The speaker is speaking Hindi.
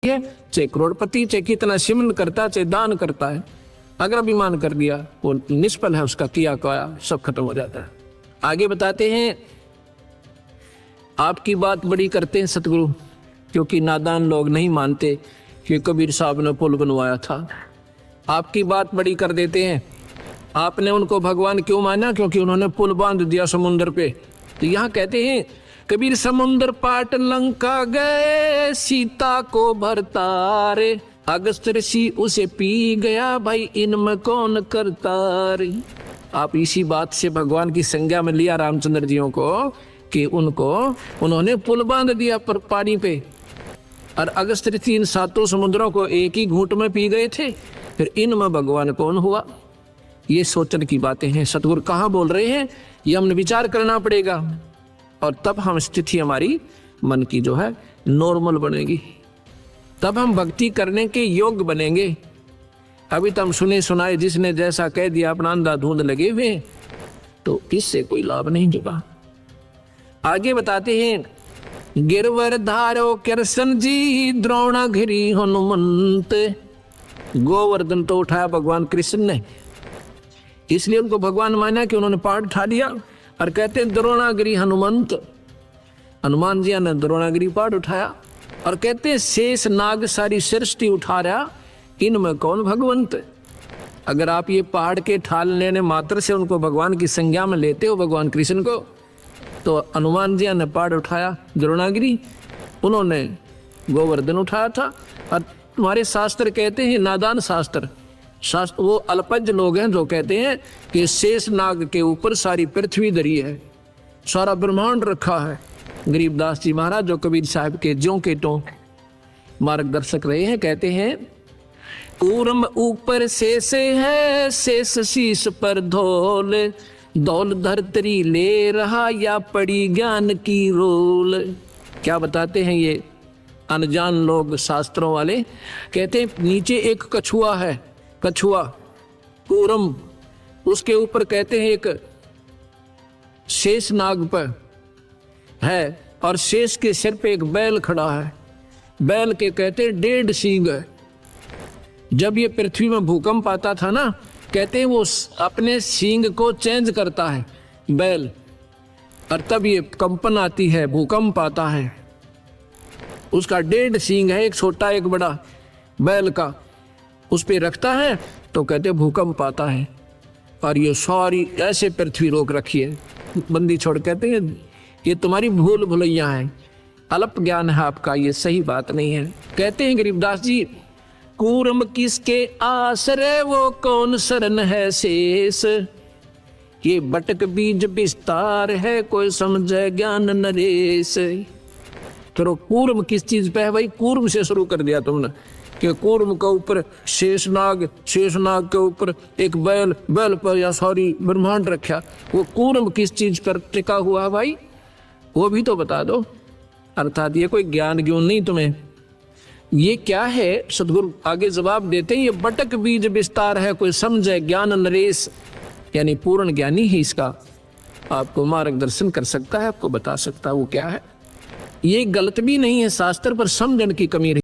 है, चाहे करोड़पति, चाहे कितना सिमन करता है, चाहे दान करता है, अगर अभिमान कर दिया वो निष्फल है, उसका किया काया सब खत्म हो जाता है। आगे बताते हैं, आपकी बात बड़ी करते हैं सतगुरु, क्योंकि नादान लोग नहीं मानते कि कबीर साहब ने पुल बनवाया था। आपकी बात बड़ी कर देते हैं, आपने उनको भगवान क्यों माना? क्योंकि उन्होंने पुल बांध दिया समुन्द्र पे। तो यहाँ कहते हैं, कबीर समुन्द्र पाट लंका गए, सीता को भरतारे, अगस्त ऋषि उसे पी गया, भाई इनमें कौन करता रे। आप इसी बात से भगवान की संज्ञा में लिया रामचंद्र जियों को कि उन्होंने पुल बांध दिया पर पानी पे, और अगस्त ऋषि इन सातों समुद्रों को एक ही घूंट में पी गए थे, फिर इनमें भगवान कौन हुआ? ये सोचन की बातें हैं। सतगुरु कहाँ बोल रहे हैं, ये हमने विचार करना पड़ेगा, और तब हम स्थिति हमारी मन की जो है नॉर्मल बनेगी, तब हम भक्ति करने के योग्य बनेंगे। अभी तो हम सुने सुनाए जिसने जैसा कह दिया, अपना अंधाधुंध लगे हुए, तो इससे कोई लाभ नहीं होगा। आगे बताते हैं, गिरवर धारो कृष्ण जी, द्रोणागिरी हनुमंत। गोवर्धन तो उठाया भगवान कृष्ण ने, इसलिए उनको भगवान माना कि उन्होंने पहाड़ उठा लिया। और कहते हैं द्रोणागिरी हनुमंत, हनुमान जी ने द्रोणागिरी पहाड़ उठाया। और कहते हैं शेष नाग सारी सृष्टि उठा रहा, इनमें कौन भगवंत? अगर आप ये पहाड़ के ठाल लेने मात्र से उनको भगवान की संज्ञा में लेते हो, भगवान कृष्ण को, तो हनुमान जी ने पहाड़ उठाया द्रोणागिरी, उन्होंने गोवर्धन उठाया था। और तुम्हारे शास्त्र कहते हैं, नादान शास्त्र वो अल्पज्ञ लोग हैं जो कहते हैं कि शेष नाग के ऊपर सारी पृथ्वी धरी है, सारा ब्रह्मांड रखा है। गरीबदास जी महाराज जो कबीर साहब के ज्यों के तो मार्गदर्शक रहे हैं, कहते हैं, कूर्म ऊपर शेष है, शेष शीश पर धौल, दौल धरतरी ले रहा या पड़ी ज्ञान की रोल। क्या बताते हैं ये अनजान लोग शास्त्रों वाले? कहते हैं नीचे एक कछुआ है, कछुआ कूर्म, उसके ऊपर कहते हैं एक शेष नाग पर है, और शेष के सिर पे एक बैल खड़ा है। बैल के कहते हैं 1.5 सींग है। जब ये पृथ्वी में भूकंप आता था ना, कहते हैं वो अपने सींग को चेंज करता है बैल, और तब ये कंपन आती है, भूकंप आता है। उसका 1.5 सींग है, एक छोटा एक बड़ा बैल का, उस पे रखता है तो कहते भूकंप आता है। और ये सारी ऐसे पृथ्वी रोक रखी है, बंदी छोड़। कहते हैं ये तुम्हारी भूल भुलैया है, अल्प ज्ञान है आपका, ये सही बात नहीं है। कहते हैं गरीबदास जी, कूर्म किसके आश्रय वो कौन शरण है शेष, ये बटक बीज विस्तार है कोई समझे ज्ञान नरेश। फिर कूर्म किस चीज पे है भाई? कूर्म से शुरू कर दिया तुमने कि कूर्म के ऊपर शेषनाग, शेषनाग के ऊपर एक बैल, बैल पर या सारी ब्रह्मांड रखा। वो कूर्म किस चीज पर टिका हुआ भाई, वो भी तो बता दो। अर्थात ये कोई ज्ञान ज्ञान नहीं तुम्हें, ये क्या है? सदगुरु आगे जवाब देते हैं, ये बटक बीज विस्तार है कोई समझे ज्ञान नरेश, यानी पूर्ण ज्ञानी ही इसका आपको मार्गदर्शन कर सकता है, आपको बता सकता है वो क्या है। ये गलत भी नहीं है शास्त्र, पर समझण की कमी रही।